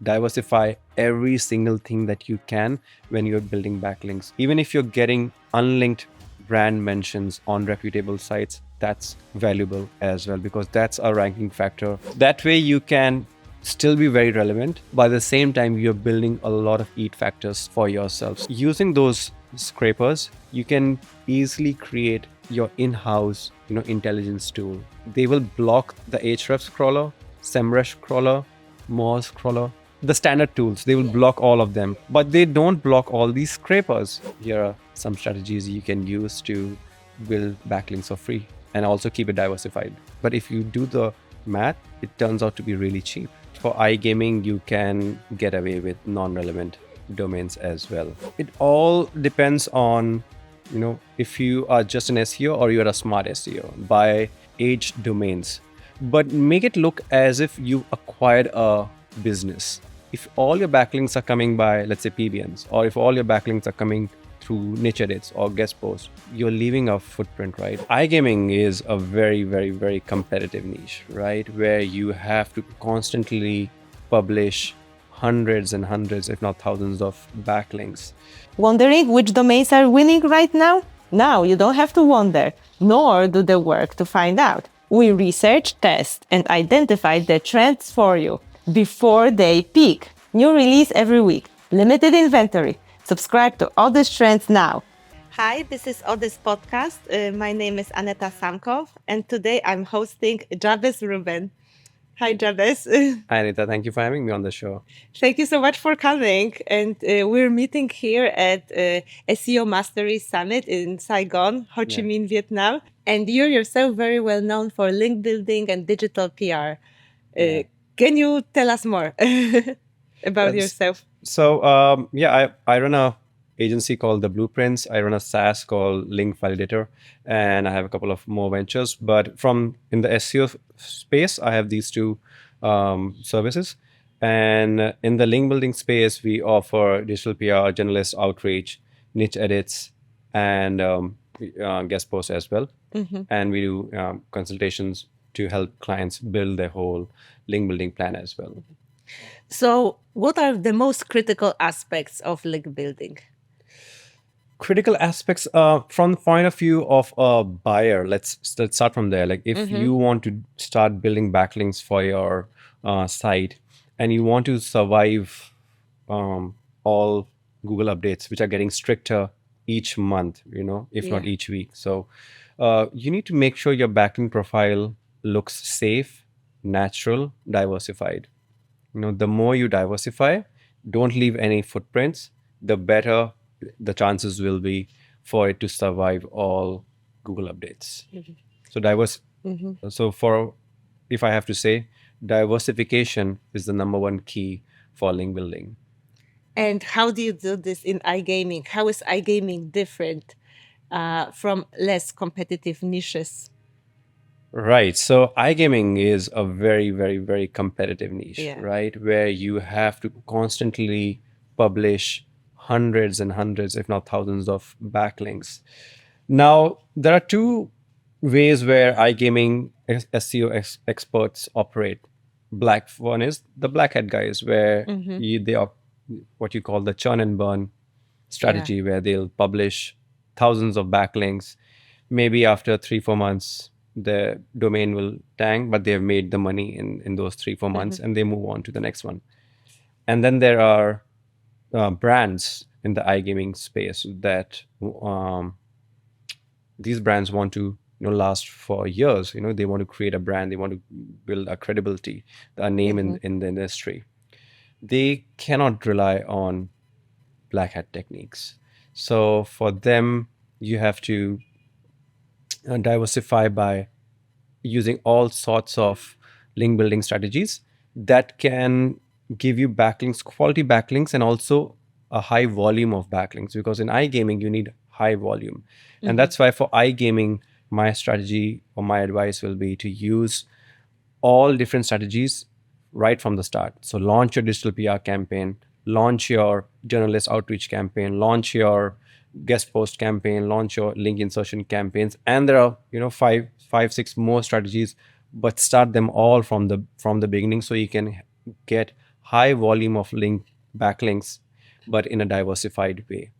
diversify every single thing that you can when you're building backlinks. Even if you're getting unlinked brand mentions on reputable sites, that's valuable as well, because that's a ranking factor. That way you can still be very relevant, but at the same time you're building a lot of EAT factors for yourselves. Using those scrapers, you can easily create your in-house intelligence tool. They will block the Ahrefs crawler, SEMrush crawler, Moz crawler, the standard tools. They will block all of them, but they don't block all these scrapers. Here are some strategies you can use to build backlinks for free and also keep it diversified. But if you do the math, it turns out to be really cheap. For iGaming, you can get away with non-relevant domains as well. It all depends on, if you are just an SEO or you're a smart SEO. Buy aged domains, but make it look as if you acquired a business. If all your backlinks are coming by, let's say, PBNs, or if all your backlinks are coming through niche edits or guest posts, you're leaving a footprint, right? iGaming is a very, very, very competitive niche, right? Where you have to constantly publish hundreds and hundreds, if not thousands, of backlinks. Wondering which domains are winning right now? Now you don't have to wonder, nor do the work to find out. We research, test, and identify the trends for you before they peak. New release every week, limited inventory. Subscribe to Odyssey Trends now. Hi, this is Odyssey Podcast. My name is Aneta Samkov, and today I'm hosting Jabez Reuben. Hi, Jabez. Hi, Anita. Thank you for having me on the show. Thank you so much for coming. And we're meeting here at SEO Mastery Summit in Saigon, Ho Chi Minh, Vietnam. And you're yourself very well known for link building and digital PR. Can you tell us more about yourself? So, I run a agency called the Blueprints. I run a SaaS called Link Validator, and I have a couple of more ventures. But in the SEO space, I have these two services. And in the link building space, we offer digital PR, journalist outreach, niche edits, and guest posts as well. And we do consultations to help clients build their whole link building plan as well. So what are the most critical aspects of link building? Critical aspects from the point of view of a buyer. Let's start from there. Like if you want to start building backlinks for your site and you want to survive all Google updates, which are getting stricter each month, if not each week. So you need to make sure your backlink profile looks safe, natural, diversified. The more you diversify, don't leave any footprints, the better the chances will be for it to survive all Google updates. So if I have to say, diversification is the number one key for link building. And how do you do this in iGaming? How is iGaming different from less competitive niches? Right. So iGaming is a very, very, very competitive niche, right? Where you have to constantly publish hundreds and hundreds, if not thousands, of backlinks. Now, there are two ways where iGaming SEO experts operate. One is the black hat guys, where they are what you call the churn and burn strategy, where they'll publish thousands of backlinks. Maybe after 3-4 months, the domain will tank, but they've made the money in those 3-4 months and they move on to the next one. And then there are brands in the iGaming space that these brands want to last for years. They want to create a brand, they want to build a credibility, a name in the industry. They cannot rely on black hat techniques. So for them, you have to diversify by using all sorts of link building strategies that can give you backlinks, quality backlinks, and also a high volume of backlinks, because in iGaming you need high volume. And that's why for iGaming, my strategy or my advice will be to use all different strategies right from the start. So launch your digital PR campaign, launch your journalist outreach campaign, launch your guest post campaign, launch your link insertion campaigns, and there are 5-6 more strategies, but start them all from the beginning so you can get high volume of backlinks, but in a diversified way.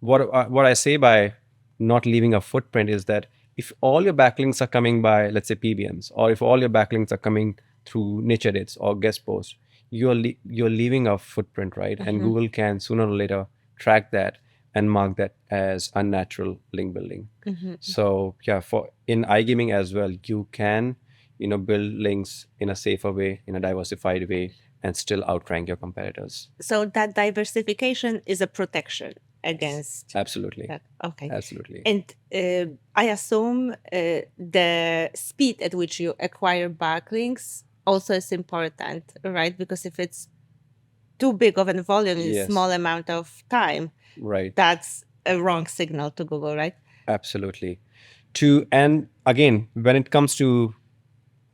What I say by not leaving a footprint is that if all your backlinks are coming by, let's say, PBMs, or if all your backlinks are coming through niche edits or guest posts, you're leaving a footprint, right? And Google can sooner or later track that and mark that as unnatural link building. So yeah, for in iGaming as well, you can build links in a safer way, in a diversified way, and still outrank your competitors. So that diversification is a protection against Absolutely. that. Okay. Absolutely. And I assume the speed at which you acquire backlinks also is important, right? Because if it's too big of a volume in a Yes. small amount of time, Right. that's a wrong signal to Google, right? Absolutely. And again, when it comes to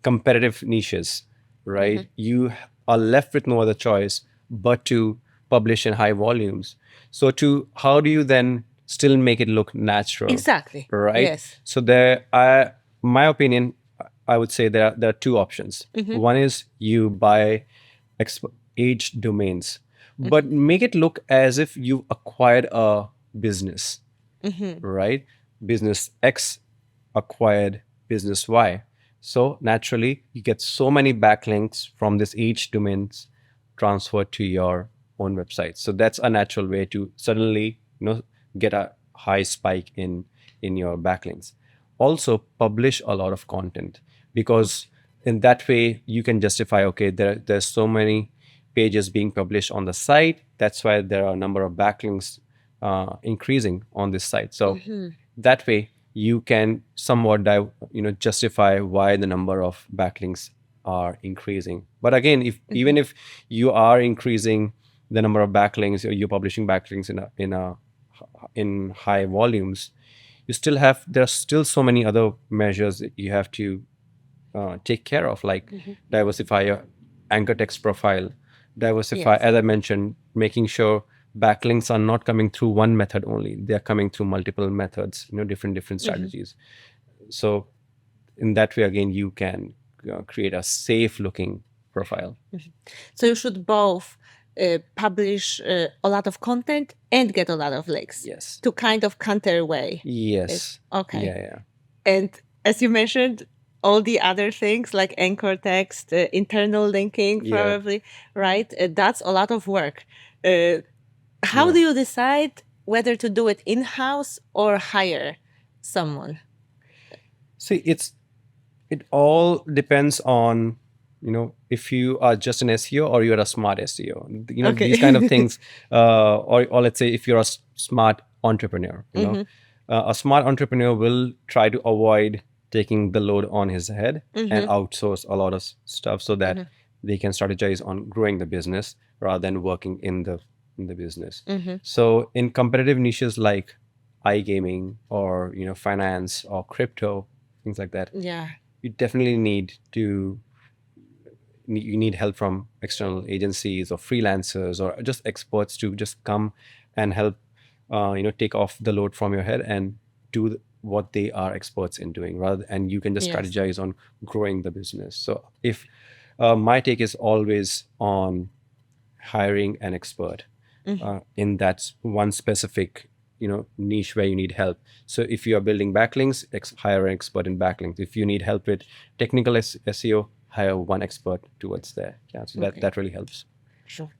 competitive niches, right, you are left with no other choice but to publish in high volumes. So how do you then still make it look natural? Exactly. Right. Yes. So my opinion, I would say there are two options. One is you buy aged domains, but make it look as if you acquired a business, right? Business X acquired business Y. So naturally, you get so many backlinks from this aged domains transferred to your own website. So that's a natural way to suddenly, get a high spike in your backlinks. Also, publish a lot of content, because in that way you can justify, okay, there's so many pages being published on the site. That's why there are a number of backlinks increasing on this site. So that way you can somewhat justify why the number of backlinks are increasing. But again, even if you are increasing the number of backlinks, or you're publishing backlinks in high volumes, there are still so many other measures that you have to take care of, like diversify your anchor text profile, diversify, as I mentioned, making sure backlinks are not coming through one method only, they're coming through multiple methods, different strategies. So in that way, again, you can create a safe looking profile. So you should both publish a lot of content and get a lot of links. Yes. To kind of counterweigh. Yes. Okay. Yeah. And as you mentioned, all the other things like anchor text, internal linking, probably, right? That's a lot of work. How do you decide whether to do it in-house or hire someone? See, it all depends on, if you are just an SEO or you're a smart SEO. These kind of things, or let's say if you're a smart entrepreneur, a smart entrepreneur will try to avoid taking the load on his head and outsource a lot of stuff, so that they can strategize on growing the business rather than working in the business. So in competitive niches like iGaming or finance or crypto, things like that, you definitely need help from external agencies or freelancers or just experts to just come and help take off the load from your head and do what they are experts in doing, and you can just strategize on growing the business. So if my take is always on hiring an expert in that one specific niche where you need help. So if you are building backlinks, hire an expert in backlinks. If you need help with technical SEO, hire one expert towards there. So that really helps. Sure.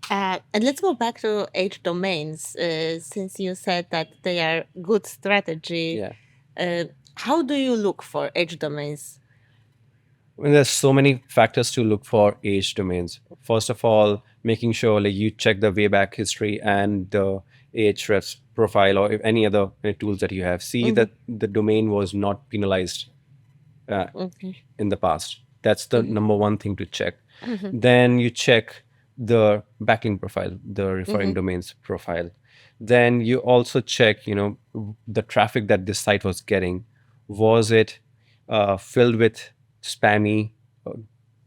And let's go back to H domains, since you said that they are good strategy. How do you look for H domains? Well, there's so many factors to look for H domains. First of all, making sure you check the Wayback History and the Ahrefs profile or any other tools that you have. See that the domain was not penalized in the past. That's the number one thing to check. Then you check the backlink profile, the referring domains profile. Then you also check, the traffic that this site was getting. Was it filled with spammy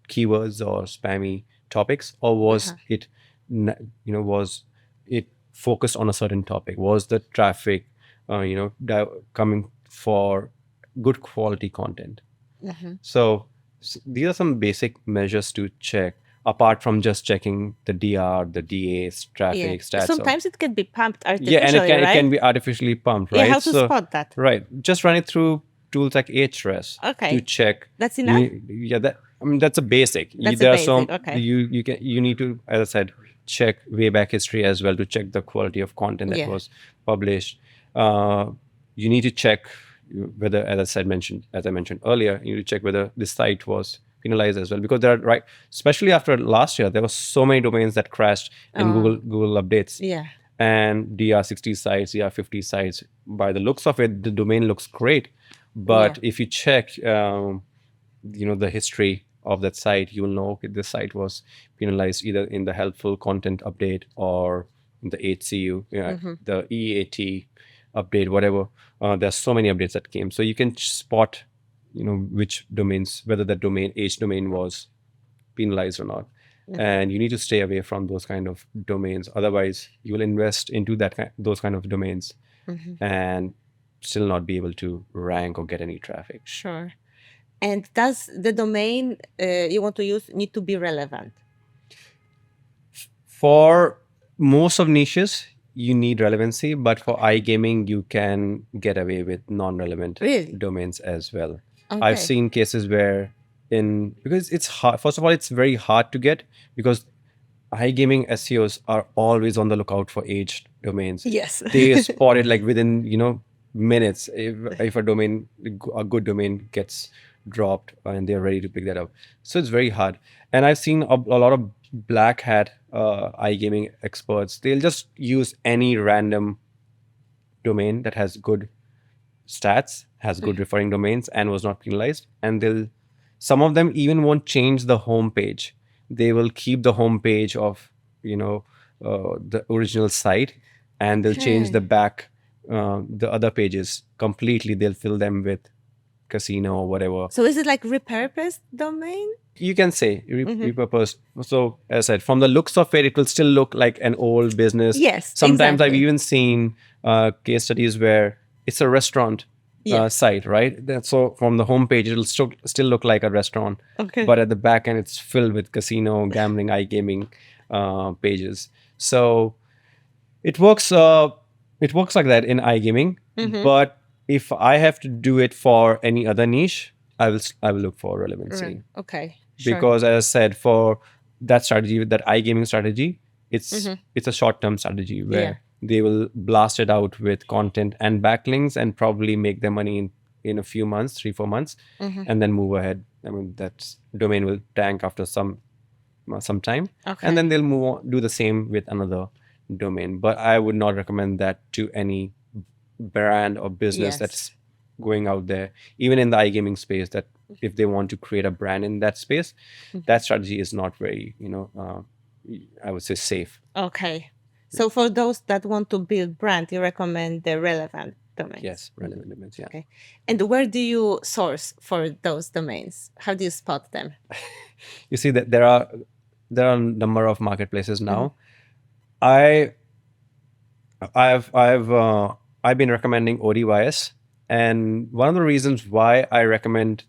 keywords or spammy topics, or was it, was it focused on a certain topic? Was the traffic, coming for good quality content? So these are some basic measures to check. apart from just checking the DR, the DA, traffic stats. Sometimes it can be pumped artificially, yeah, and right? it can be artificially pumped, right? Yeah, how to spot that? Right, just run it through tools like Ahrefs Okay. to check. That's enough? That's a basic. That's There a are basic, some okay. you need to, as I said, check way back history as well to check the quality of content that Yeah. was published. You need to check whether, as I mentioned earlier, you need to check whether the site was penalized as well, because there are, especially after last year, there were so many domains that crashed in Google updates. Yeah. And DR60 sites, DR50 sites, by the looks of it, the domain looks great. But if you check, the history of that site, you will know this site was penalized either in the helpful content update or in the HCU, the EAT update, whatever. There's so many updates that came. So you can spot, which domains, whether that H domain was penalized or not. And you need to stay away from those kind of domains. Otherwise, you will invest into those kind of domains and still not be able to rank or get any traffic. Sure. And does the domain you want to use need to be relevant? For most of niches, you need relevancy, but for iGaming, you can get away with non-relevant domains as well. Okay. I've seen cases where because it's hard. First of all, it's very hard to get, because iGaming SEOs are always on the lookout for aged domains. Yes. They spot it like within minutes if a good domain gets dropped, and they're ready to pick that up. So it's very hard. And I've seen a lot of black hat iGaming experts. They'll just use any random domain that has good stats, has good referring domains, and was not penalized. And some of them even won't change the home page. They will keep the home page of the original site, and they'll change the back, the other pages completely. They'll fill them with casino or whatever. So is it like repurposed domain? You can say repurposed. So as I said, from the looks of it, it will still look like an old business. Yes. Sometimes exactly. I've even seen case studies where it's a restaurant site, right? So from the homepage, it'll still look like a restaurant. Okay. But at the back end, it's filled with casino, gambling, iGaming pages. So it works like that in iGaming. But if I have to do it for any other niche, I will look for relevancy. Right. Okay. Sure. Because as I said, for that strategy, that iGaming strategy, it's a short-term strategy where they will blast it out with content and backlinks and probably make their money in a few months, 3-4 months, and then move ahead. I mean, that domain will tank after some time, and then they'll move on, do the same with another domain. But I would not recommend that to any brand or business that's going out there, even in the iGaming space, that if they want to create a brand in that space, that strategy is not very, I would say, safe. Okay. So for those that want to build brand, you recommend the relevant domains? Yes, relevant domains, yeah. Okay. And where do you source for those domains? How do you spot them? You see that there are a number of marketplaces now. I've been recommending ODYS, and one of the reasons why I recommend,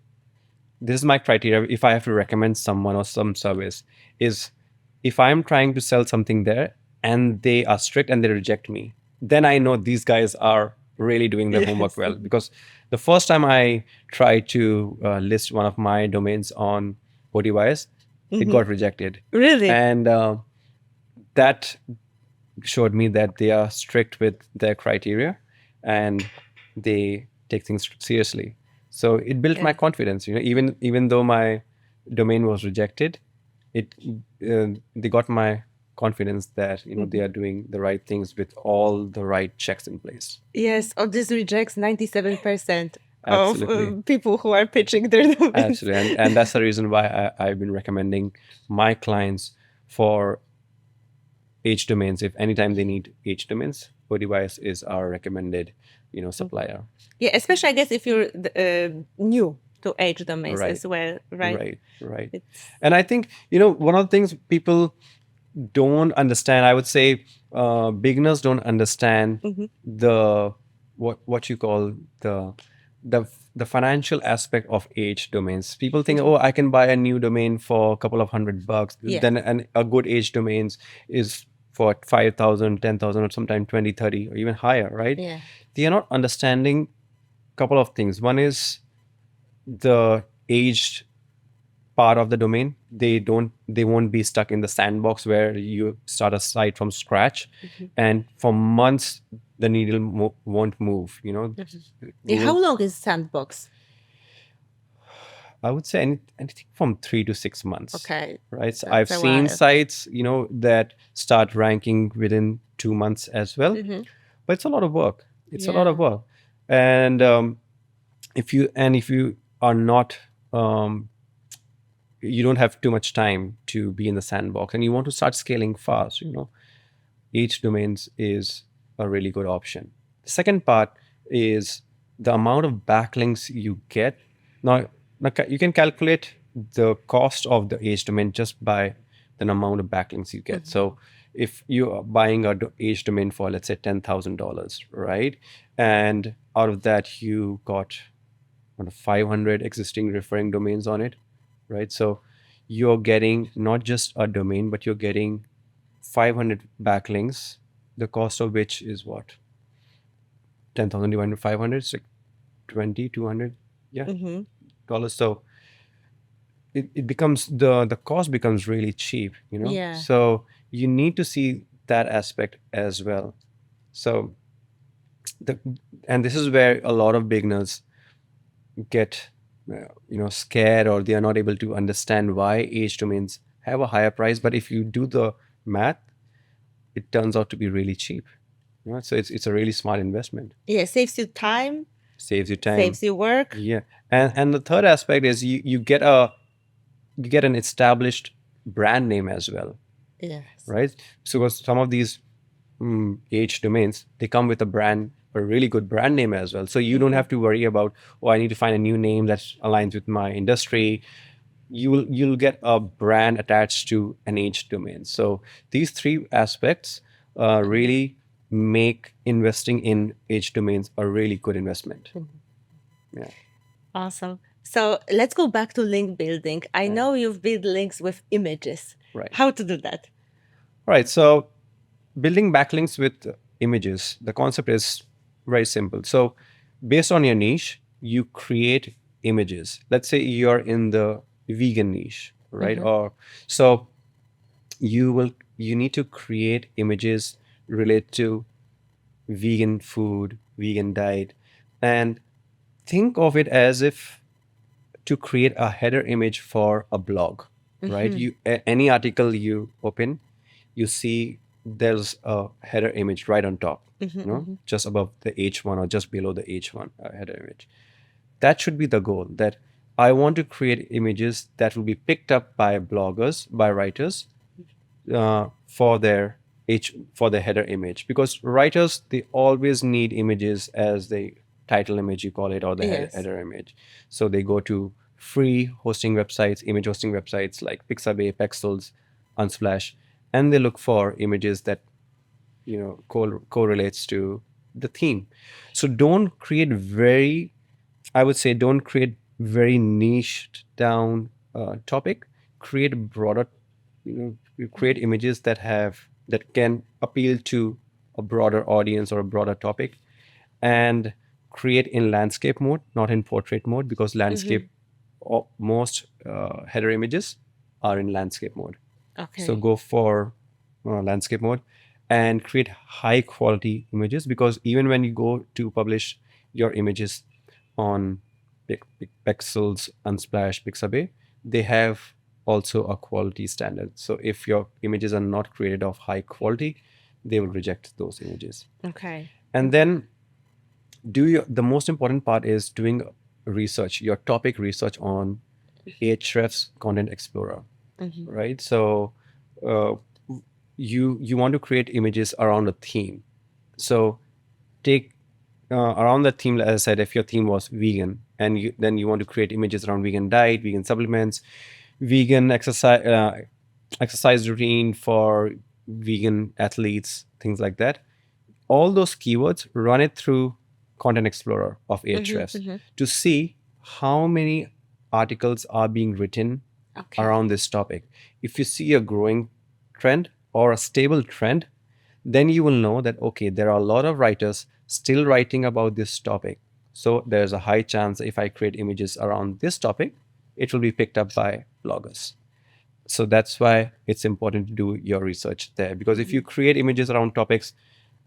this is my criteria if I have to recommend someone or some service, is if I'm trying to sell something there and they are strict and they reject me, then I know these guys are really doing their homework well. Because the first time I tried to list one of my domains on ODYS, it got rejected. Really? And that showed me that they are strict with their criteria and they take things seriously. So it built my confidence. Even though my domain was rejected, they got my confidence that they are doing the right things with all the right checks in place. Yes, this rejects 97% Absolutely. of people who are pitching their domains. Absolutely, and that's the reason why I've been recommending my clients for H domains. If anytime they need H domains, ODYS is our recommended, supplier. Yeah, especially I guess if you're new to H domains as well, right? Right. And I think one of the things people don't understand, I would say, beginners don't understand the what you call the the financial aspect of age domains. People think, oh, I can buy a new domain for a couple of $100. Yeah. Then a good age domains is for 5,000, 10,000, or sometimes 20, 30, or even higher, right? Yeah. They are not understanding a couple of things. One is the aged part of the domain. They won't be stuck in the sandbox where you start a site from scratch, and for months the needle won't move. How long is Sandbox? I would say anything from 3 to 6 months. Okay. Right. So That's I've a seen while. sites, that start ranking within 2 months as well. But it's a lot of work. It's a lot of Yeah. work. And if you are not, you don't have too much time to be in the sandbox, and you want to start scaling fast, each domains is a really good option. The second part is the amount of backlinks you get. Now you can calculate the cost of the age domain just by the amount of backlinks you get. So if you are buying a age domain for, let's say, $10,000, right? And out of that, you got 500 existing referring domains on it, right? So you're getting not just a domain, but you're getting 500 backlinks, the cost of which is what? 10,000 divided by 500, it's like 20, 200, yeah, dollars. So it becomes, the cost becomes really cheap, Yeah. So you need to see that aspect as well. So and this is where a lot of beginners get scared, or they are not able to understand why age domains have a higher price. But if you do the math, it turns out to be really cheap. So it's a really smart investment. Yeah. Saves you time. Saves you time. Saves you work. Yeah. And the third aspect is you get an established brand name as well. Yes. Right? So some of these age domains, they come with a really good brand name as well. So you don't have to worry about, oh, I need to find a new name that aligns with my industry. You'll get a brand attached to an age domain. So these three aspects really make investing in age domains a really good investment. Yeah. Awesome. So let's go back to link building. I know you've built links with images. Right. How to do that? All right. So building backlinks with images, the concept is very simple. So based on your niche, you create images. Let's say you're in the vegan niche, right? Or so you need to create images related to vegan food, vegan diet, and think of it as if to create a header image for a blog, right? Any article you open, you see there's a header image right on top, just above the H1 or just below the H1 header image. That should be the goal, that I want to create images that will be picked up by bloggers, by writers, for their header image, because writers, they always need images as the title image, you call it, or the header image. So they go to free hosting websites, image hosting websites like Pixabay, Pexels, Unsplash, and they look for images that correlates to the theme. So don't create very niched down topic. Create broader, you create images that can appeal to a broader audience or a broader topic, and create in landscape mode, not in portrait mode, because landscape, most header images are in landscape mode. Okay. So go for landscape mode and create high quality images, because even when you go to publish your images on Pexels, Unsplash, Pixabay, they have also a quality standard. So if your images are not created of high quality, they will reject those images. Okay. And then the most important part is doing research, your topic research on Ahrefs Content Explorer, right? So you want to create images around a theme. So take around the theme, as I said, if your theme was vegan, and then you want to create images around vegan diet, vegan supplements, vegan exercise routine for vegan athletes, things like that. All those keywords, run it through Content Explorer of Ahrefs to see how many articles are being written around this topic. If you see a growing trend or a stable trend, then you will know that, okay, there are a lot of writers still writing about this topic. So there's a high chance if I create images around this topic, it will be picked up by bloggers. So that's why it's important to do your research there, because if you create images around topics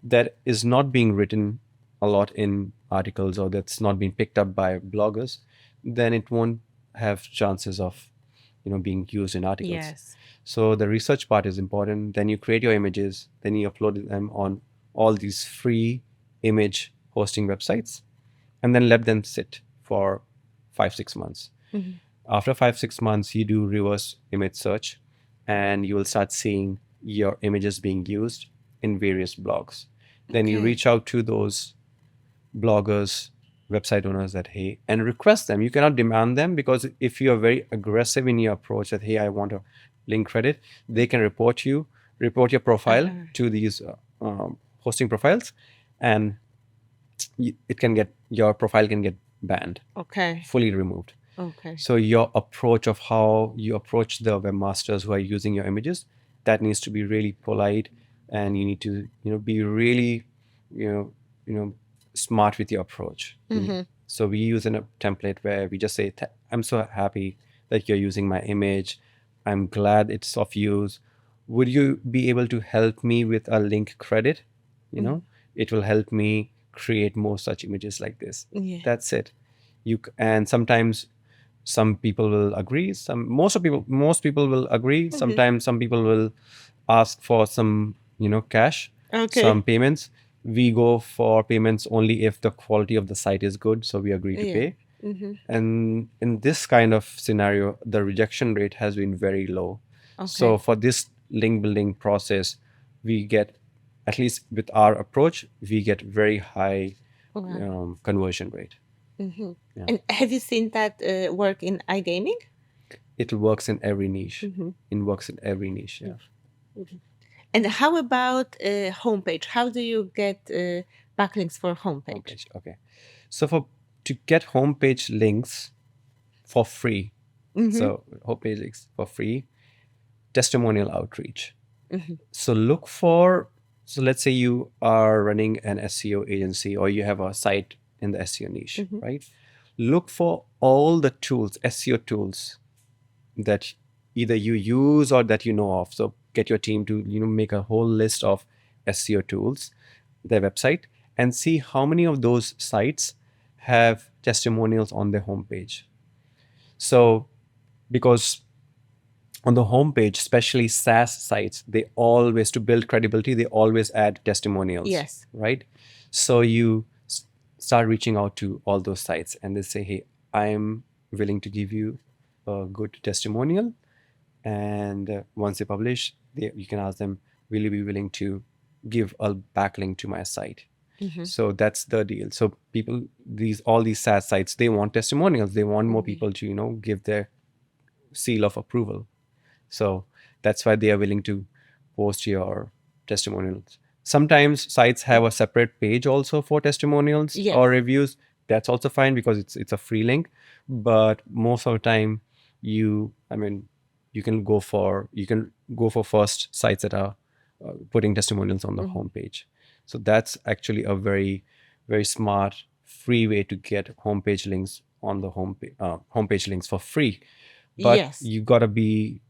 that is not being written a lot in articles or that's not being picked up by bloggers, then it won't have chances of being used in articles. Yes. So the research part is important. Then you create your images, then you upload them on all these free image hosting websites, and then let them sit for 5-6 months. After 5-6 months, you do reverse image search, and you will start seeing your images being used in various blogs. Then you reach out to those bloggers, website owners and request them. You cannot demand them, because if you are very aggressive in your approach that, hey, I want a link credit, they can report your profile to these hosting profiles, and your profile can get banned, fully removed. So your approach of how you approach the webmasters who are using your images, that needs to be really polite, and you need to be really smart with your approach. So we use a template where we just say, I'm so happy that you're using my image. I'm glad it's of use. Would you be able to help me with a link credit? It will help me create more such images like this. That's it. And sometimes some people will agree. Most people will agree. Sometimes some people will ask for some cash, some payments. We go for payments only if the quality of the site is good, so we agree to pay. And in this kind of scenario, the rejection rate has been very low. So for this link building process, we get, at least with our approach, we get very high conversion rate. And have you seen that work in iGaming? It works in every niche. It works in every niche. Yeah. And how about homepage? How do you get backlinks for homepage? Okay. So to get homepage links for free, so homepage links for free, testimonial outreach. So let's say you are running an SEO agency, or you have a site in the SEO niche, right? Look for all the tools, SEO tools, that either you use or that you know of. So get your team to make a whole list of SEO tools, their website, and see how many of those sites have testimonials on their homepage. So because on the homepage, especially SaaS sites, they always, to build credibility, they always add testimonials. Yes. Right? So you start reaching out to all those sites, and they say, hey, I'm willing to give you a good testimonial. And once they publish, you can ask them, will you be willing to give a backlink to my site? So that's the deal. So people, all these SaaS sites, they want testimonials. They want more people to, give their seal of approval. So that's why they are willing to post your testimonials. Sometimes sites have a separate page also for testimonials or reviews. That's also fine, because it's a free link. But most of the time, you can go for first sites that are putting testimonials on the homepage. So that's actually a very, very smart, free way to get homepage links on the homepage links for free. But you gotta be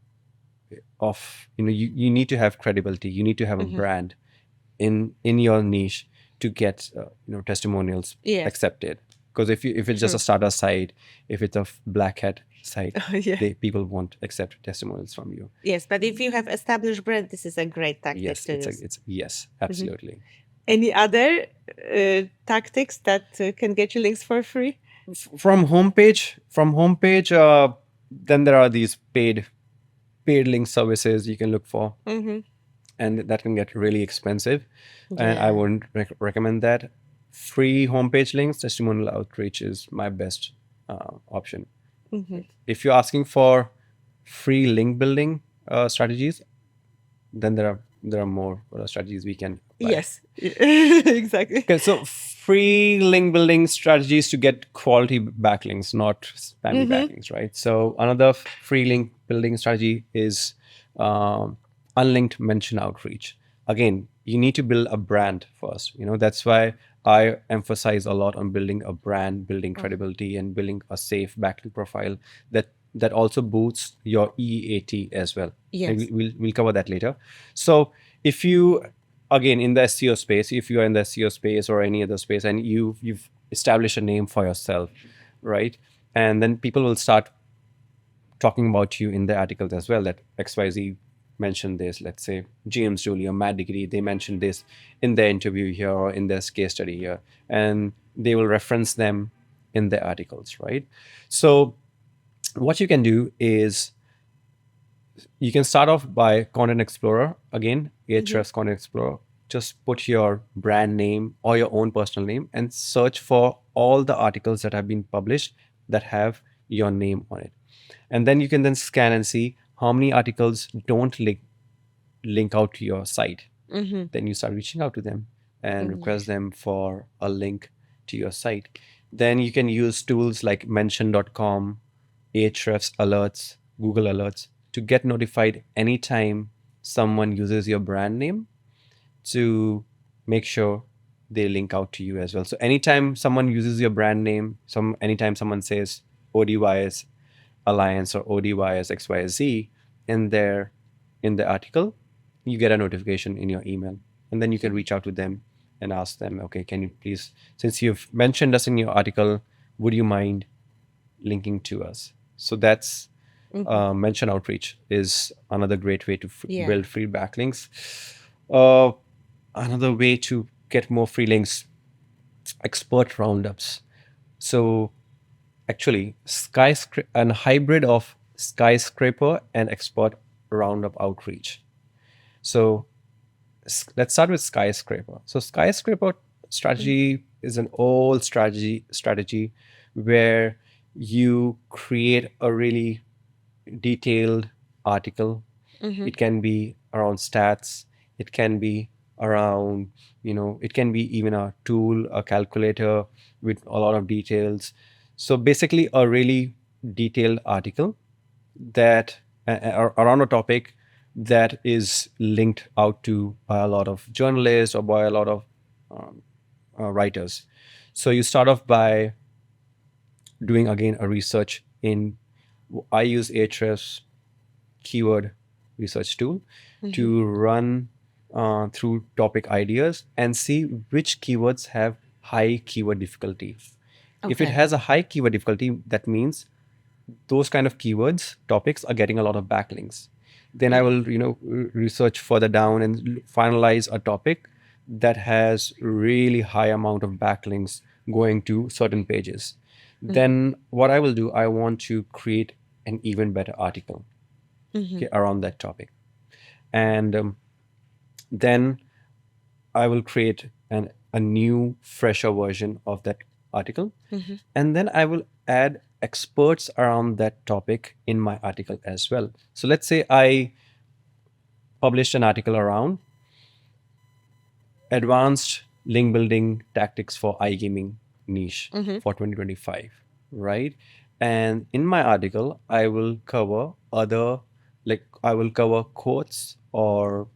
you need to have credibility. You need to have a brand in your niche to get testimonials accepted. Because if it's just a starter site, if it's a black hat site, people won't accept testimonials from you. Yes, but if you have established brand, this is a great tactic to use. Yes, absolutely. Any other tactics that can get you links for free? From homepage, then there are these paid link services you can look for, and that can get really expensive. And I wouldn't recommend that. Free homepage links, testimonial outreach is my best option. If you're asking for free link building strategies, then there are more strategies we can apply. Yes, exactly. Okay, so free link building strategies to get quality backlinks, not spammy backlinks, right? So another free link building strategy is unlinked mention outreach. Again, you need to build a brand first. That's why I emphasize a lot on building a brand, building credibility, and building a safe backlink profile that also boosts your EAT as well. Yes. And we'll cover that later. So if you, again, in the SEO space, if you are in the SEO space or any other space, and you've established a name for yourself, right? And then people will start talking about you in the articles as well, that XYZ mentioned this. Let's say James Julie or Matt Degree, they mentioned this in their interview here or in this case study here, and they will reference them in their articles, right? So what you can do is you can start off by Content Explorer. Again, Ahrefs Content Explorer. Just put your brand name or your own personal name and search for all the articles that have been published that have your name on it. And then you can then scan and see how many articles don't link out to your site. Then you start reaching out to them and request them for a link to your site. Then you can use tools like mention.com, Ahrefs alerts, Google alerts to get notified anytime someone uses your brand name, to make sure they link out to you as well. So anytime someone uses your brand name, anytime someone says ODYS Alliance or ODYS XYZ in the article, you get a notification in your email, and then you can reach out to them and ask them, okay, can you please, since you've mentioned us in your article, would you mind linking to us? So that's mention outreach is another great way to build free backlinks. Another way to get more free links, expert roundups. So actually, a hybrid of Skyscraper and expert roundup outreach. So let's start with Skyscraper. So Skyscraper strategy is an old strategy where you create a really detailed article. It can be around stats. It can be around, it can be even a tool, a calculator with a lot of details. So basically a really detailed article that around a topic that is linked out to by a lot of journalists or by a lot of writers. So you start off by doing, again, a research I use Ahrefs keyword research tool to run through topic ideas and see which keywords have high keyword difficulty. If it has a high keyword difficulty, that means those kind of keywords, topics are getting a lot of backlinks. Then I will, research further down and finalize a topic that has really high amount of backlinks going to certain pages. Then what I will do, I want to create an even better article around that topic. And then I will create a new, fresher version of that article. And then I will add experts around that topic in my article as well. So let's say I published an article around advanced link building tactics for iGaming niche for 2025, right? And in my article, I will cover I will cover quotes or,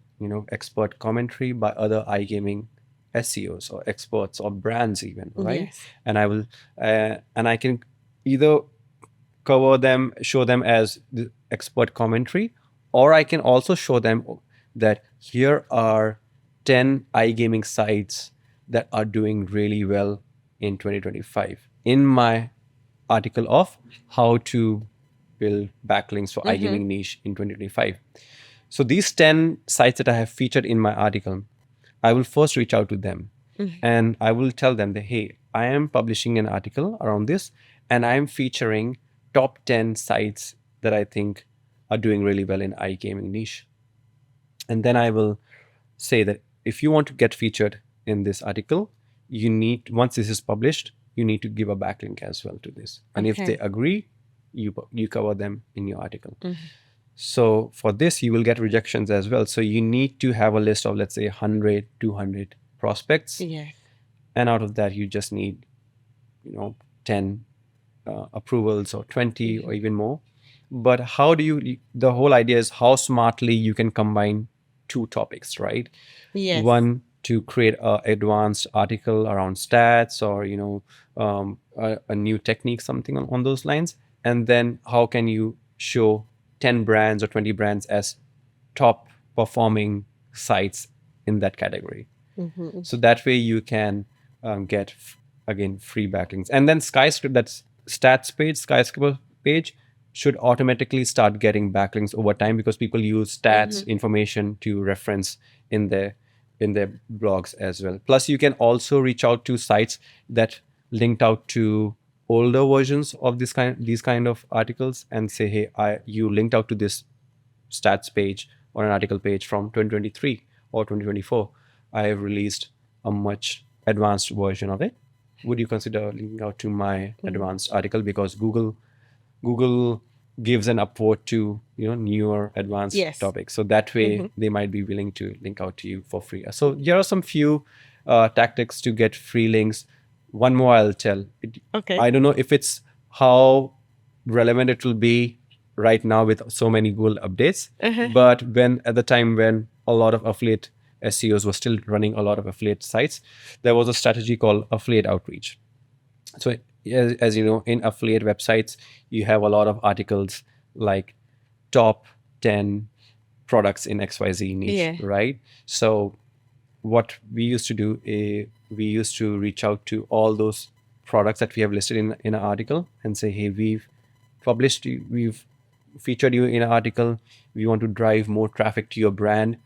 expert commentary by other iGaming SEOs or experts or brands even, right? Yes. And I will, and I can either cover them, show them as the expert commentary, or I can also show them that here are 10 iGaming sites that are doing really well in 2025 in my article of how to build backlinks for iGaming niche in 2025. So these 10 sites that I have featured in my article, I will first reach out to them and I will tell them that, hey, I am publishing an article around this and I am featuring top 10 sites that I think are doing really well in iGaming niche. And then I will say that if you want to get featured in this article, you need, once this is published, you need to give a backlink as well to this. And if they agree, you cover them in your article. So for this, you will get rejections as well. So you need to have a list of, let's say, 100, 200 prospects. Yes. and out of that you just need 10 approvals or 20 or even more. But how do you, the whole idea is how smartly you can combine two topics, right? Yes. One, to create a advanced article around stats or a new technique, something on those lines. And then how can you show 10 brands or 20 brands as top performing sites in that category? So that way you can get again free backlinks. And then Skyscraper, that's stats page, Skyscraper page should automatically start getting backlinks over time because people use stats information to reference in their blogs as well. Plus you can also reach out to sites that linked out to older versions of these kind of articles and say, hey, you linked out to this stats page or an article page from 2023 or 2024. I have released a much advanced version of it. Would you consider linking out to my advanced article? Because Google gives an upvote to newer advanced topics. So that way they might be willing to link out to you for free. So here are some few tactics to get free links. One more I'll tell. I don't know if it's how relevant it will be right now with so many Google updates. But at the time when a lot of affiliate SEOs were still running a lot of affiliate sites, there was a strategy called affiliate outreach. So as you know, in affiliate websites, you have a lot of articles like top 10 products in XYZ niche, right? So what we used to do is we used to reach out to all those products that we have listed in an article and say, hey, we've featured you in an article. We want to drive more traffic to your brand.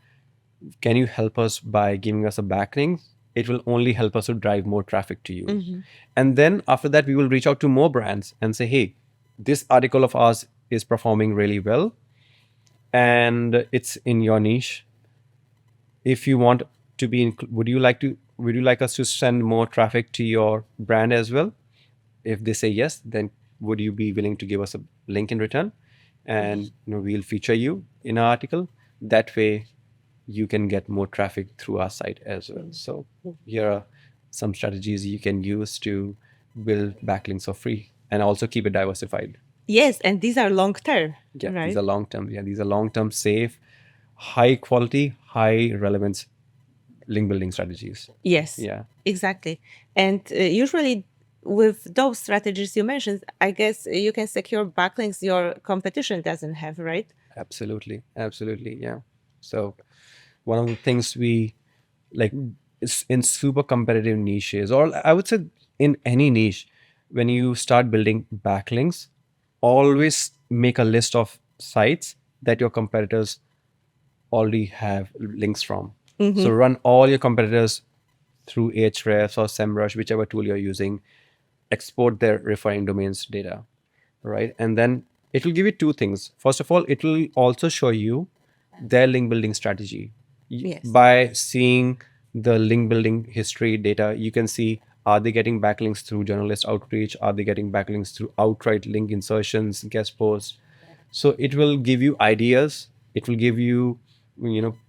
Can you help us by giving us a backlink? It will only help us to drive more traffic to you. And then after that, we will reach out to more brands and say, hey, this article of ours is performing really well and it's in your niche. If you want to be would you like us to send more traffic to your brand as well? If they say yes, then would you be willing to give us a link in return? And we'll feature you in an article. That way you can get more traffic through our site as well. So here are some strategies you can use to build backlinks for free and also keep it diversified. Yes, and these are long term. Yeah, right? these are long term. Yeah, these are long term, safe, high quality, high relevance link building strategies. Yes. Yeah. Exactly. And usually with those strategies you mentioned, I guess you can secure backlinks your competition doesn't have, right? Absolutely. Yeah. So one of the things we like is in super competitive niches, or I would say in any niche, when you start building backlinks, always make a list of sites that your competitors already have links from. So run all your competitors through Ahrefs or SEMrush, whichever tool you're using, export their referring domains data, right? And then it will give you two things. First of all, it will also show you their link building strategy. By seeing the link building history data, you can see, are they getting backlinks through journalist outreach? Are they getting backlinks through outright link insertions, guest posts? So it will give you ideas. It will give you,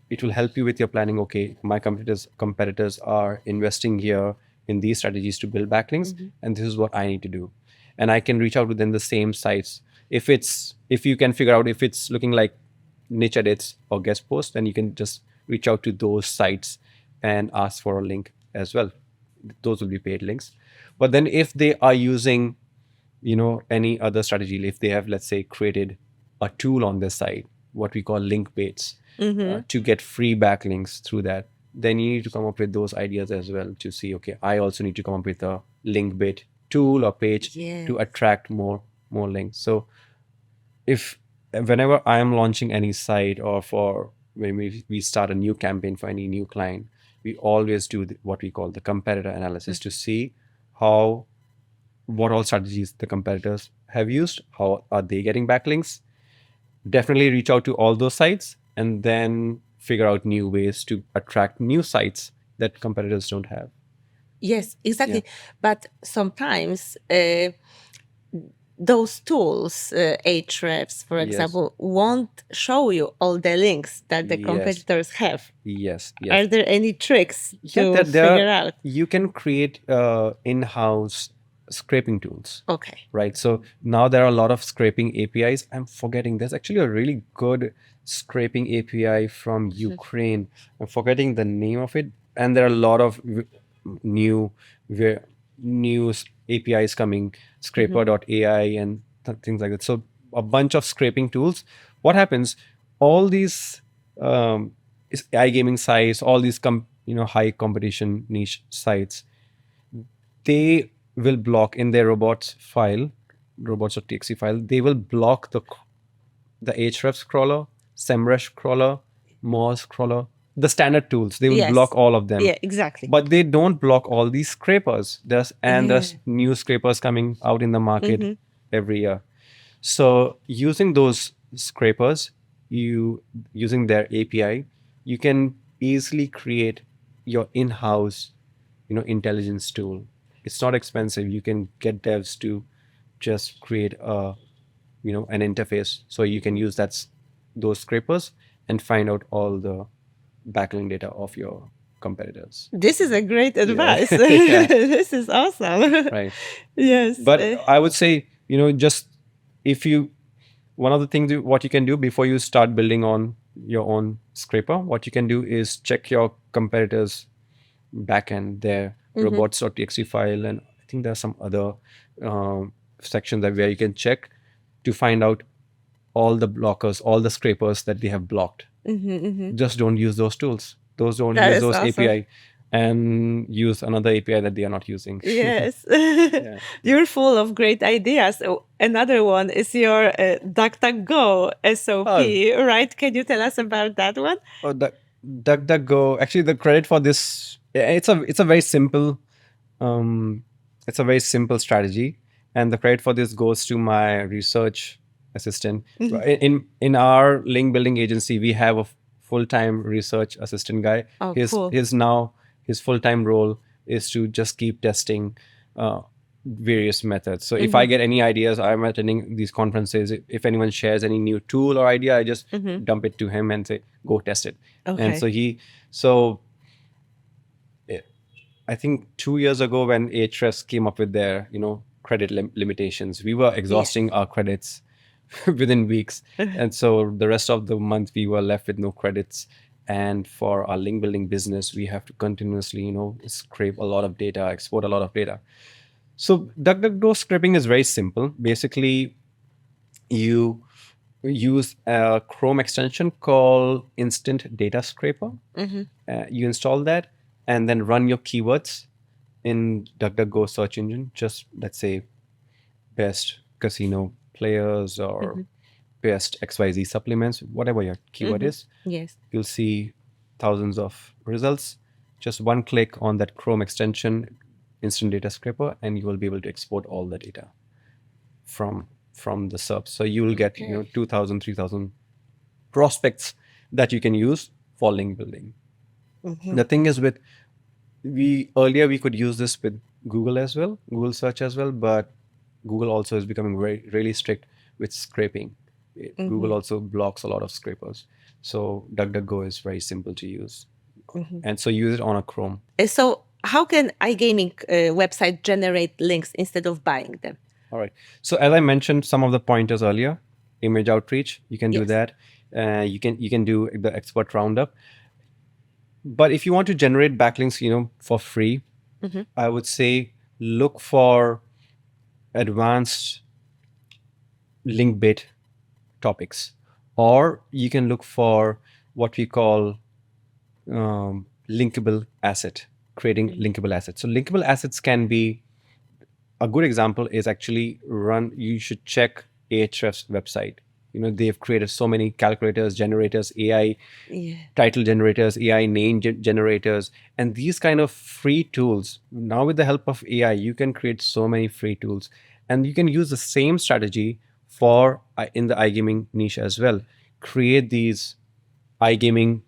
it will help you with your planning. Okay, my competitors are investing here in these strategies to build backlinks, and this is what I need to do. And I can reach out within the same sites. If you can figure out if it's looking like niche edits or guest posts, then you can just reach out to those sites and ask for a link as well. Those will be paid links. But then if they are using any other strategy, if they have, let's say, created a tool on their site, what we call link baits, to get free backlinks through that, then you need to come up with those ideas as well to see, okay, I also need to come up with a link bait tool or page to attract more links. So whenever I am launching any site or for when we start a new campaign for any new client, we always do what we call the competitor analysis to see what all strategies the competitors have used, how are they getting backlinks. Definitely reach out to all those sites and then figure out new ways to attract new sites that competitors don't have. Yes, exactly. But sometimes those tools, Ahrefs, for Yes. example, won't show you all the links that the Yes. competitors have. Yes. Are Yes. there any tricks Yeah, to there figure out? you can create in-house scraping tools. Okay. Right. So now there are a lot of scraping APIs. I'm forgetting. There's actually a really good scraping API from Ukraine. I'm forgetting the name of it. And there are a lot of new ve- new APIs coming, scraper.ai and things like that. So a bunch of scraping tools. What happens? All these iGaming sites, all these high competition niche sites, they will block in their robots.txt file, they will block the Ahrefs crawler, SEMrush crawler, Moz crawler, the standard tools. They will Yes. block all of them. Yeah, exactly. But they don't block all these scrapers. There's new scrapers coming out in the market every year. So using those scrapers, using their API, you can easily create your in-house, intelligence tool. It's not expensive. You can get devs to just create an interface, so you can use those scrapers and find out all the backlink data of your competitors. This is a great advice. Yeah. This is awesome. Right. Yes. But I would say, just if you, one of the things what you can do before you start building on your own scraper, what you can do is check your competitors backend, their robots.txt file, and I think there's some other sections where you can check to find out all the blockers, all the scrapers that they have blocked. Just don't use those tools. Don't That use is those awesome. API, and use another API that they are not using. Yes. You're full of great ideas. Oh, another one is your DuckDuckGo SOP, right? Can you tell us about that one? Oh, DuckDuckGo. Actually, the credit for this, it's a very simple, it's a very simple strategy, and the credit for this goes to my research assistant. In our link building agency, we have a full-time research assistant guy. Oh, cool. His full-time role is to just keep testing various methods. So if I get any ideas, I'm attending these conferences. If anyone shares any new tool or idea, I just dump it to him and say, go test it. Okay. And so I think 2 years ago when Ahrefs came up with their, credit limitations, we were exhausting our credits within weeks. And so the rest of the month we were left with no credits. And for our link building business, we have to continuously, scrape a lot of data, export a lot of data. So DuckDuckGo scraping is very simple. Basically, you use a Chrome extension called Instant Data Scraper. You install that and then run your keywords in DuckDuckGo search engine. Just let's say best casino players or best XYZ supplements, whatever your keyword is. Yes. You'll see thousands of results. Just one click on that Chrome extension, Instant Data Scraper, and you will be able to export all the data from the SERPs. So you will get 2,000, 3,000 prospects that you can use for link building. The thing is, earlier we could use this with Google as well, Google search as well, but Google also is becoming really strict with scraping. Google also blocks a lot of scrapers. So DuckDuckGo is very simple to use. And so use it on a Chrome. So how can iGaming website generate links instead of buying them? All right. So as I mentioned some of the pointers earlier, image outreach, you can do that. You can do the expert roundup. But if you want to generate backlinks, for free, I would say look for advanced link bait topics, or you can look for what we call linkable asset, creating linkable assets. So linkable assets can be, a good example is actually you should check Ahrefs website. They've created so many calculators, generators, AI title generators, AI name generators, and these kind of free tools. Now with the help of AI, you can create so many free tools, and you can use the same strategy for in the iGaming niche as well. Create these iGaming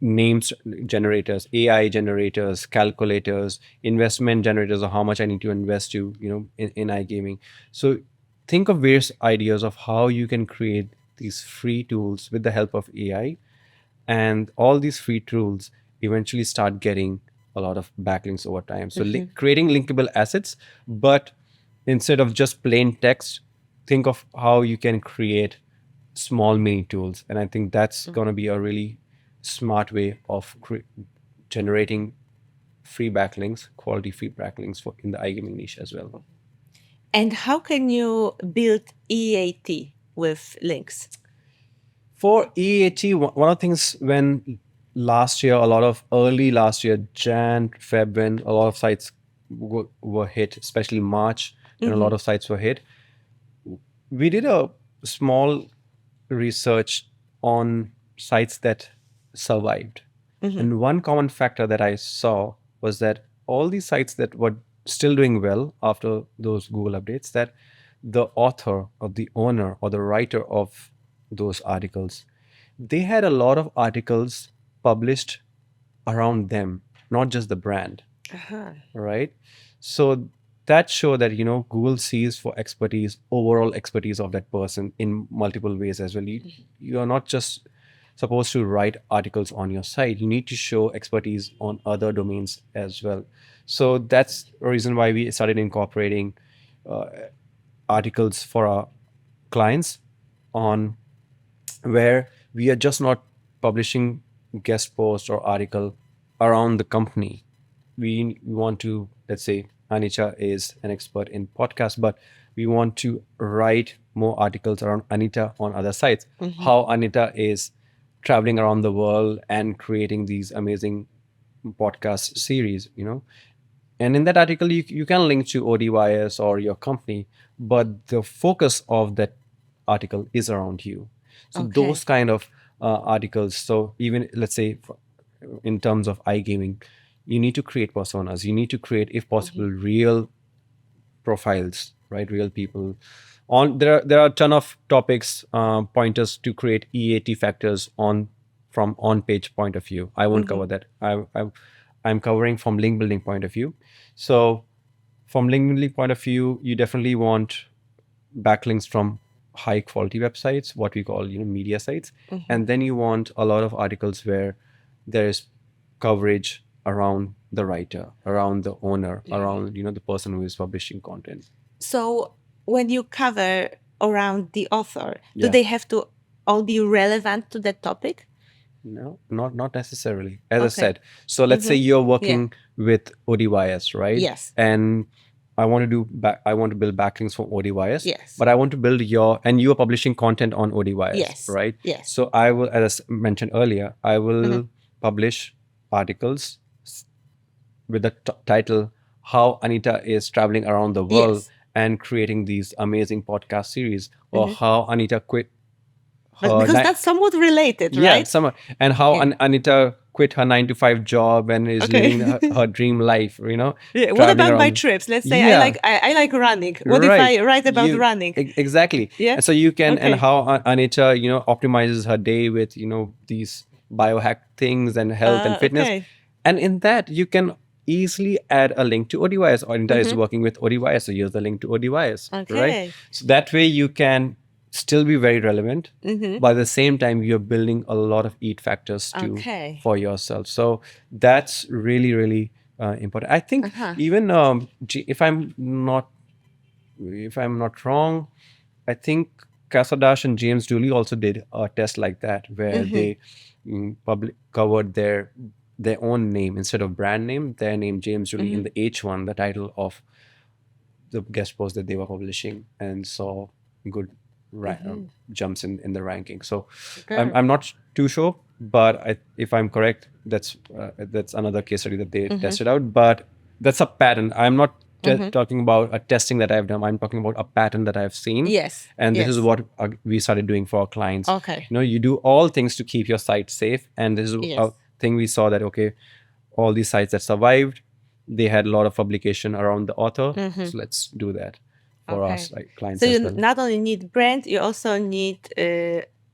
names generators, AI generators, calculators, investment generators of how much I need to invest in iGaming. So think of various ideas of how you can create these free tools with the help of AI, and all these free tools eventually start getting a lot of backlinks over time. So creating linkable assets, but instead of just plain text, think of how you can create small mini tools. And I think that's going to be a really smart way of generating free backlinks, quality free backlinks for in the iGaming niche as well. And how can you build EAT with links? For EAT, one of the things when last year, early last year, Jan, Feb, when a lot of sites were hit, especially March, when a lot of sites were hit, we did a small research on sites that survived. And one common factor that I saw was that all these sites that were still doing well after those Google updates, that the author or the owner or the writer of those articles, they had a lot of articles published around them, not just the brand. Right? So that show that Google sees for expertise, overall expertise of that person in multiple ways as well. You are not just supposed to write articles on your site. You need to show expertise on other domains as well. So that's a reason why we started incorporating articles for our clients on where we are just not publishing guest post or article around the company. We want to, let's say, Anita is an expert in podcast, but we want to write more articles around Anita on other sites. How Anita is traveling around the world and creating these amazing podcast series, And in that article, you can link to ODYS or your company, but the focus of that article is around you. So those kind of articles. So even let's say in terms of iGaming, you need to create personas. You need to create, if possible, real profiles, right? Real people. There are a ton of topics, pointers to create EAT factors from on-page point of view. I won't cover that. I'm covering from link building point of view. So from link building point of view, you definitely want backlinks from high quality websites, what we call media sites, and then you want a lot of articles where there is coverage around the writer, around the owner, around the person who is publishing content. So when you cover around the author, do they have to all be relevant to that topic? No, not necessarily. As I said, so let's say you're working with ODYS, right? Yes. And I want to build backlinks for ODYS. Yes. But I want to build and you are publishing content on ODYS, yes. right? Yes. So I will, as I mentioned earlier, I will publish articles with the title "How Anita is Traveling Around the World and Creating These Amazing Podcast Series," or "How Anita quit." Because that's somewhat related, right? Yeah, somewhat. And how Anita quit her 9-to-5 job and is living her dream life, Yeah. What about my trips? Let's say I like running. What if I write about running? Exactly. Yeah. And so you can, and how Anita, optimizes her day with, these biohack things and health and fitness. And in that, you can easily add a link to ODYS. Anita is working with ODYS, so here's the link to ODYS, right? So that way you can still be very relevant, but at the same time you're building a lot of EAT factors for yourself. So that's really, really important. I think even if I'm not wrong, I think Casadash and James Dooley also did a test like that where they covered their own name instead of brand name, their name James Dooley in the H1, the title of the guest post that they were publishing, and saw good jumps in the ranking. So I'm not too sure, but if I'm correct, that's another case study that they tested out. But that's a pattern. I'm not talking about a testing that I've done. I'm talking about a pattern that I've seen. Yes. And this is what we started doing for our clients. Okay. You do all things to keep your site safe. And this is a thing we saw that, all these sites that survived, they had a lot of publication around the author. So let's do that for us, clients. So you not only need brand, you also need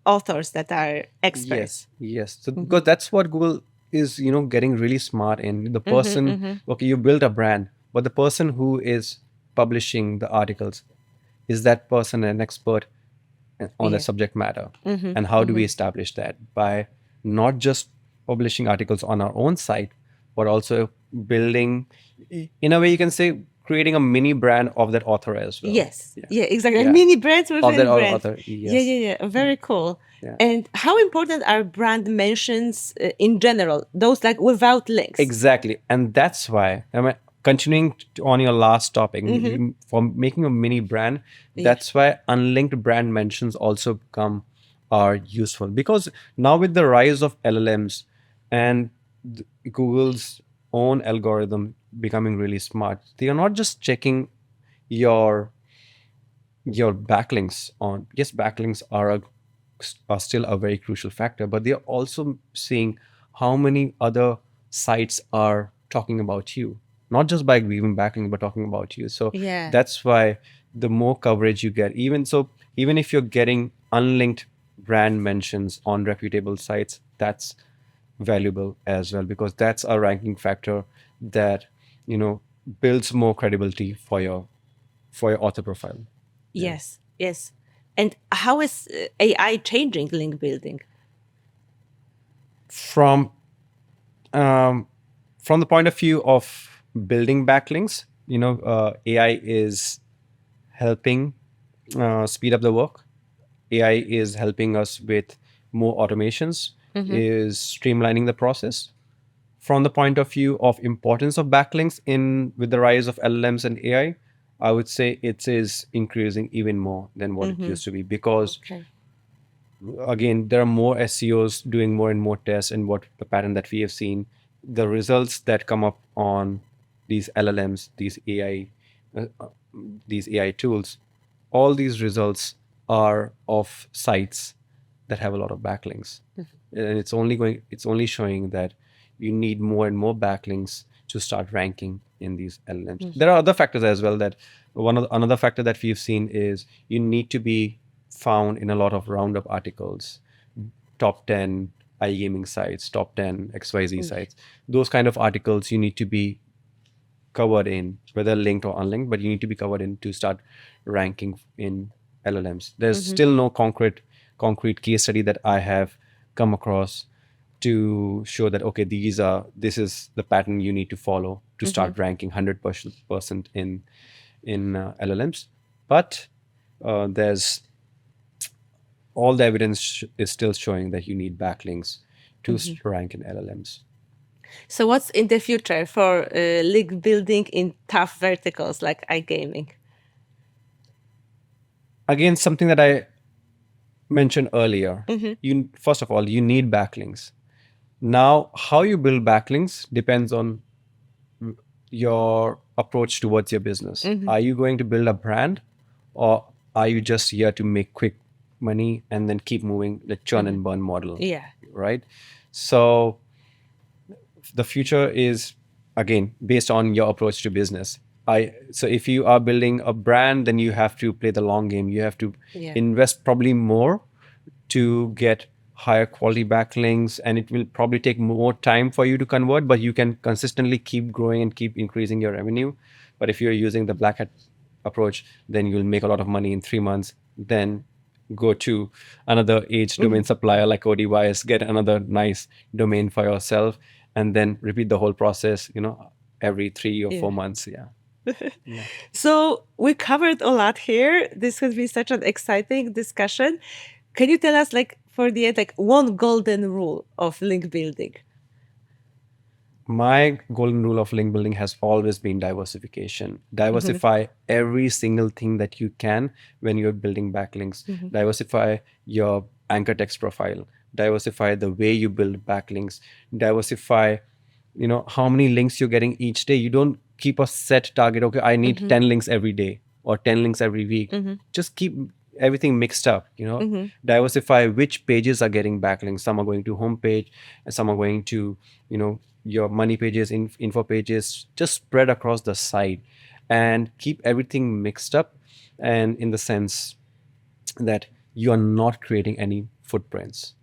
authors that are experts. Yes. So because that's what Google is, getting really smart in. The person, you built a brand, but the person who is publishing the articles, is that person an expert on the Yeah. subject matter? And how do we establish that? By not just publishing articles on our own site, but also building, in a way, you can say, creating a mini brand of that author as well. Yes. Yeah, exactly. Yeah. Mini brands Of that within brands. author. Yeah, Yes. yeah, yeah. Very cool. Yeah. And how important are brand mentions in general? Those like without links. Exactly. And that's why, I mean, continuing on your last topic, for making a mini brand, that's why unlinked brand mentions also are useful. Because now with the rise of LLMs and Google's own algorithm becoming really smart, they are not just checking your backlinks on. Yes, backlinks are still a very crucial factor, but they're also seeing how many other sites are talking about you, not just by giving backlink, but talking about you. So Yeah. that's why the more coverage you get, even if you're getting unlinked brand mentions on reputable sites, that's valuable as well, because that's a ranking factor that builds more credibility for your author profile. Yes. Yes. And how is AI changing link building? From from the point of view of building backlinks, AI is helping speed up the work. AI is helping us with more automations, is streamlining the process. From the point of view of importance of backlinks in with the rise of LLMs and AI, I would say it is increasing even more than what it used to be, because Okay. again, there are more SEOs doing more and more tests, and what the pattern that we have seen, the results that come up on these LLMs, uh, uh, these AI tools, all these results are of sites that have a lot of backlinks, and it's only showing that you need more and more backlinks to start ranking in these LLMs. There are other factors as well. That another factor that we've seen is you need to be found in a lot of roundup articles, top 10 iGaming sites, top 10 XYZ sites. Those kind of articles you need to be covered in, whether linked or unlinked, but you need to be covered in to start ranking in LLMs. There's still no concrete case study that I have come across to show that, okay, this is the pattern you need to follow to start ranking 100% in LLMs. But there's all the evidence is still showing that you need backlinks to rank in LLMs. So what's in the future for link building in tough verticals like iGaming? Again, something that I mentioned earlier, you first of all, you need backlinks. Now, how you build backlinks depends on your approach towards your business. Are you going to build a brand, or are you just here to make quick money and then keep moving, the churn and burn model? Yeah. Right. So the future is, again, based on your approach to business. So if you are building a brand, then you have to play the long game. You have to invest probably more to get higher quality backlinks, and it will probably take more time for you to convert, but you can consistently keep growing and keep increasing your revenue. But if you're using the black hat approach, then you'll make a lot of money in 3 months, then go to another domain supplier like ODYS, get another nice domain for yourself, and then repeat the whole process, every 3 or 4 months. So we covered a lot here. This has been such an exciting discussion. Can you tell us, like, for the end, like one golden rule of link building? My golden rule of link building has always been diversification. Diversify every single thing that you can when you're building backlinks. Diversify your anchor text profile. Diversify the way you build backlinks. Diversify, how many links you're getting each day. You don't keep a set target. Okay, I need 10 links every day or 10 links every week. Just keep everything mixed up. Diversify which pages are getting backlinks. Some are going to homepage, and some are going to, your money pages, info pages. Just spread across the site and keep everything mixed up, and in the sense that you are not creating any footprints.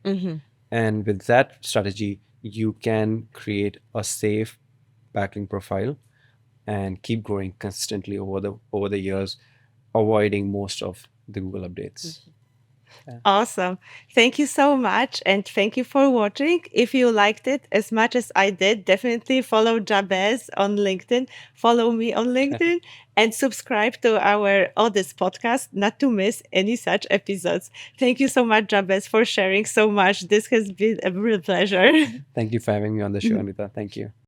And with that strategy, you can create a safe backlink profile and keep growing consistently over the years, avoiding most of the Google updates. Awesome. Thank you so much. And thank you for watching. If you liked it as much as I did, definitely follow Jabez on LinkedIn, follow me on LinkedIn, and subscribe to our Odyssey podcast not to miss any such episodes. Thank you so much, Jabez, for sharing so much. This has been a real pleasure. Thank you for having me on the show, Anita. Thank you.